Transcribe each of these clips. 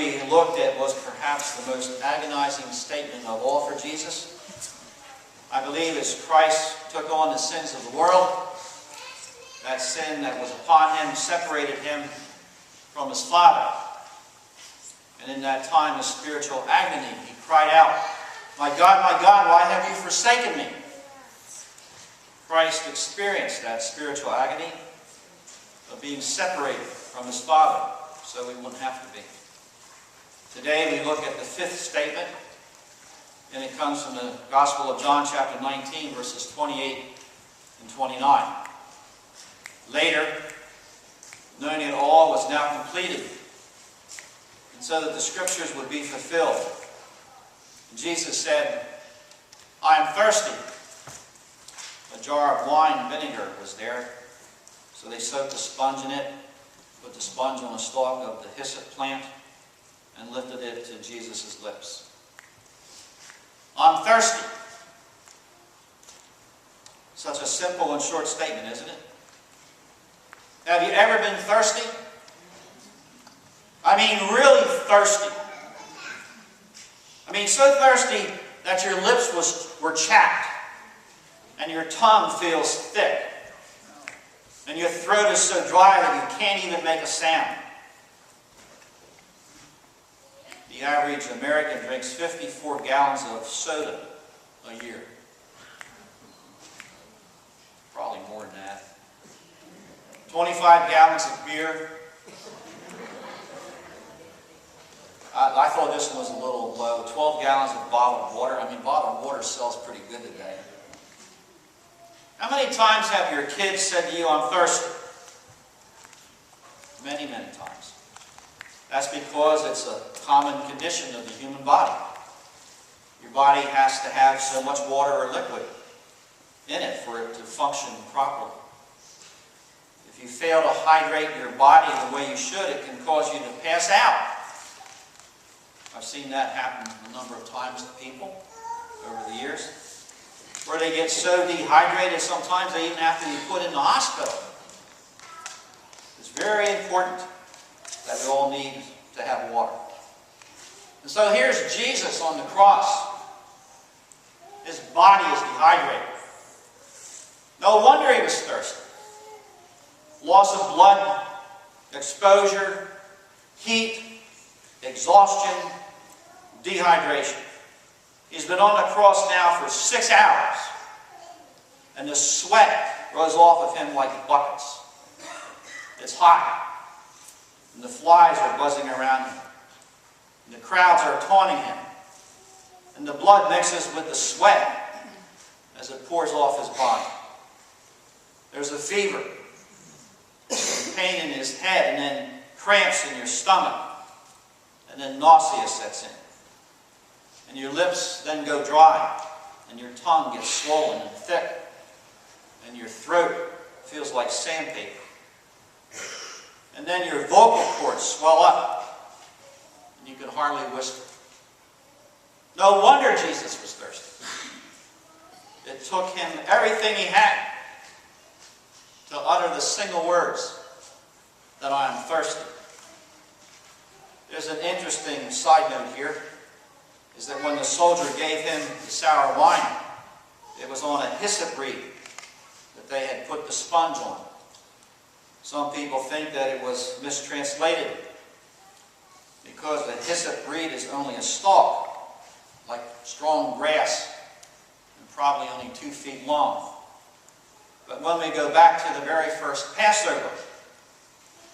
we looked at was perhaps the most agonizing statement of all for Jesus. I believe as Christ took on the sins of the world, that sin that was upon him separated him from his Father. And in that time of spiritual agony, he cried out, my God, why have you forsaken me?" Christ experienced that spiritual agony of being separated from his Father, so we wouldn't have to be. Today we look at the fifth statement, and it comes from the Gospel of John chapter 19, verses 28 and 29. Later, knowing it all was now completed, and so that the Scriptures would be fulfilled, Jesus said, "I am thirsty." A jar of wine and vinegar was there, so they soaked a sponge in it, put the sponge on a stalk of the hyssop plant, and lifted it to Jesus' lips. "I'm thirsty." Such a simple and short statement, isn't it? Have you ever been thirsty? I mean, really thirsty. I mean, so thirsty that your lips were chapped, and your tongue feels thick, and your throat is so dry that you can't even make a sound. The average American drinks 54 gallons of soda a year. Probably more than that. 25 gallons of beer. I thought this one was a little low. 12 gallons of bottled water. I mean, bottled water sells pretty good today. How many times have your kids said to you, "I'm thirsty"? Many, many times. That's because it's a common condition of the human body. Your body has to have so much water or liquid in it for it to function properly. If you fail to hydrate your body the way you should, it can cause you to pass out. I've seen that happen a number of times to people over the years, where they get so dehydrated sometimes they even have to be put in the hospital. It's very important that we all need to have water. And so here's Jesus on the cross. His body is dehydrated. No wonder he was thirsty. Loss of blood, exposure, heat, exhaustion, dehydration. He's been on the cross now for 6 hours, and the sweat rolls off of him like buckets. It's hot, and the flies are buzzing around him, and the crowds are taunting him, and the blood mixes with the sweat as it pours off his body. There's a fever, pain in his head, and then cramps in your stomach, and then nausea sets in. And your lips then go dry, and your tongue gets swollen and thick, and your throat feels like sandpaper. And then your vocal cords swell up, and you can hardly whisper. No wonder Jesus was thirsty. It took him everything he had to utter the single words that I am thirsty. There's an interesting side note here, is that when the soldier gave him the sour wine, it was on a hyssop reed that they had put the sponge on. Some people think that it was mistranslated because the hyssop reed is only a stalk, like strong grass, and probably only 2 feet long. But when we go back to the very first Passover,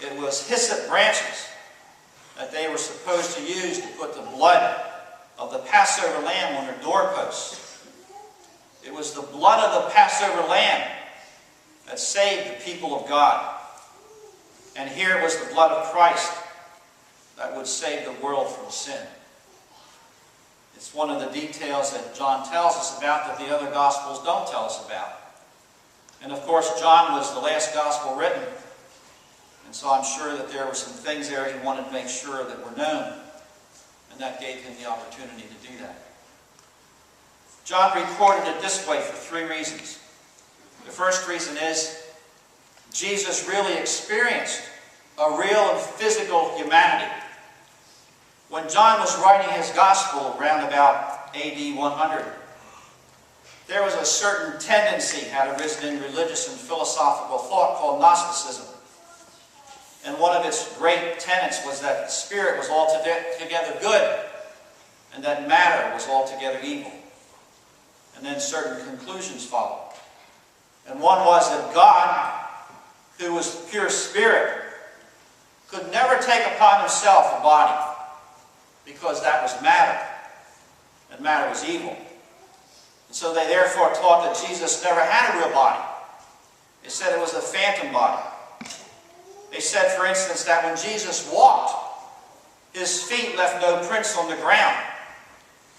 it was hyssop branches that they were supposed to use to put the blood of the Passover lamb on their doorposts. It was the blood of the Passover lamb that saved the people of God. And here was the blood of Christ that would save the world from sin. It's one of the details that John tells us about that the other Gospels don't tell us about. And of course, John was the last Gospel written. And so I'm sure that there were some things there he wanted to make sure that were known. And that gave him the opportunity to do that. John recorded it this way for 3 reasons. The first reason is Jesus really experienced a real and physical humanity. When John was writing his gospel around about AD 100, there was a certain tendency had arisen in religious and philosophical thought called Gnosticism. And one of its great tenets was that the spirit was altogether good and that matter was altogether evil. And then certain conclusions followed. And one was that God, who was pure spirit, could never take upon himself a body because that was matter, and matter was evil. And so they therefore taught that Jesus never had a real body. They said it was a phantom body. They said, for instance, that when Jesus walked, his feet left no prints on the ground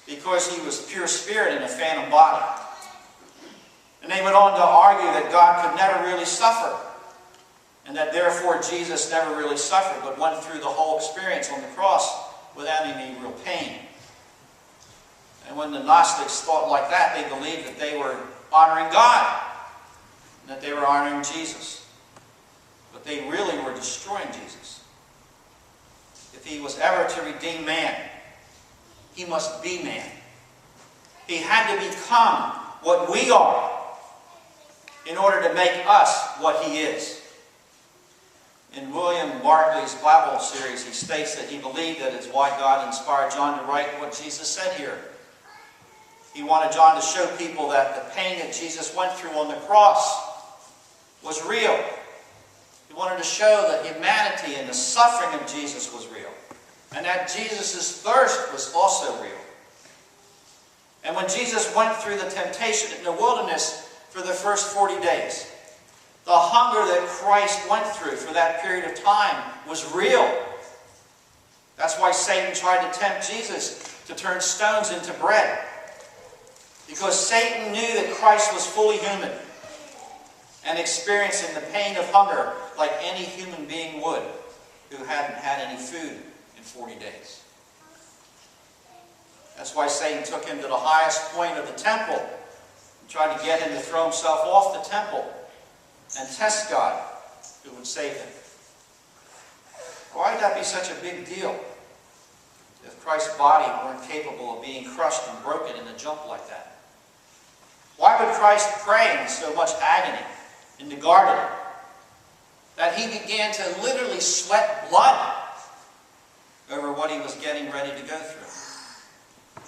because he was pure spirit in a phantom body. And they went on to argue that God could never really suffer, and that therefore Jesus never really suffered, but went through the whole experience on the cross without any real pain. And when the Gnostics thought like that, they believed that they were honoring God, and that they were honoring Jesus. But they really were destroying Jesus. If he was ever to redeem man, he must be man. He had to become what we are in order to make us what he is. In William Barclay's Bible series, he states that he believed that it's why God inspired John to write what Jesus said here. He wanted John to show people that the pain that Jesus went through on the cross was real. He wanted to show that humanity and the suffering of Jesus was real, and that Jesus' thirst was also real. And when Jesus went through the temptation in the wilderness for the first 40 days, the hunger that Christ went through for that period of time was real. That's why Satan tried to tempt Jesus to turn stones into bread. Because Satan knew that Christ was fully human and experiencing the pain of hunger like any human being would who hadn't had any food in 40 days. That's why Satan took him to the highest point of the temple and tried to get him to throw himself off the temple and test God, who would save him. Why would that be such a big deal if Christ's body weren't capable of being crushed and broken in a jump like that? Why would Christ pray in so much agony in the garden that he began to literally sweat blood over what he was getting ready to go through?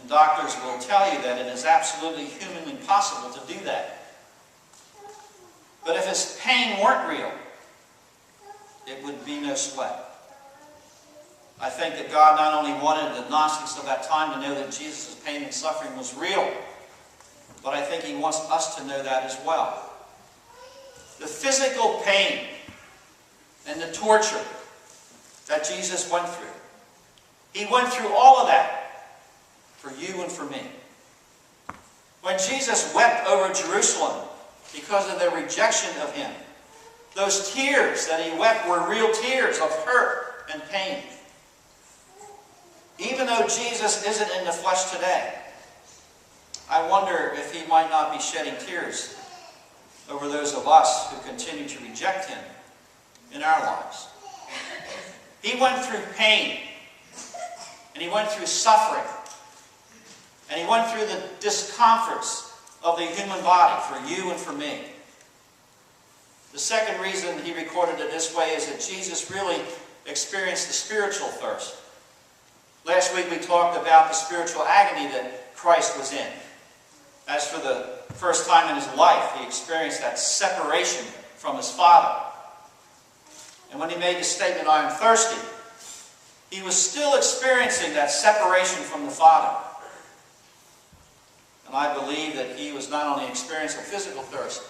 And doctors will tell you that it is absolutely humanly possible to do that. But if his pain weren't real, it would be no sweat. I think that God not only wanted the Gnostics of that time to know that Jesus' pain and suffering was real, but I think he wants us to know that as well. The physical pain and the torture that Jesus went through, he went through all of that for you and for me. When Jesus wept over Jerusalem because of their rejection of him, those tears that he wept were real tears of hurt and pain. Even though Jesus isn't in the flesh today, I wonder if he might not be shedding tears over those of us who continue to reject him in our lives. He went through pain, and he went through suffering, and he went through the discomforts of the human body for you and for me. The second reason he recorded it this way is that Jesus really experienced the spiritual thirst. Last week we talked about the spiritual agony that Christ was in. As for the first time in his life, he experienced that separation from his Father. And when he made the statement, "I am thirsty," he was still experiencing that separation from the Father. And I believe that he was not only experiencing physical thirst,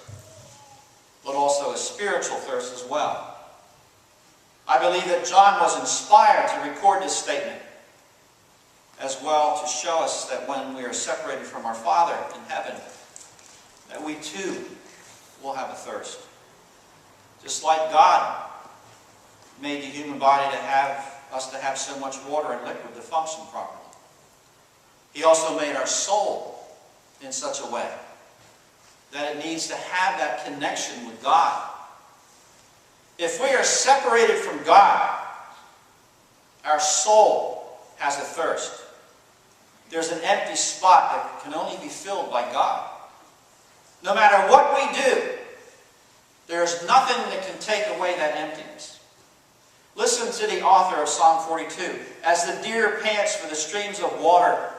but also a spiritual thirst as well. I believe that John was inspired to record this statement as well to show us that when we are separated from our Father in heaven, that we too will have a thirst. Just like God made the human body to have so much water and liquid to function properly, he also made our soul in such a way that it needs to have that connection with God. If we are separated from God, Our soul has a thirst. There's an empty spot that can only be filled by God. No matter what we do, there's nothing that can take away that emptiness. Listen to the author of Psalm 42. As the deer pants for the streams of water,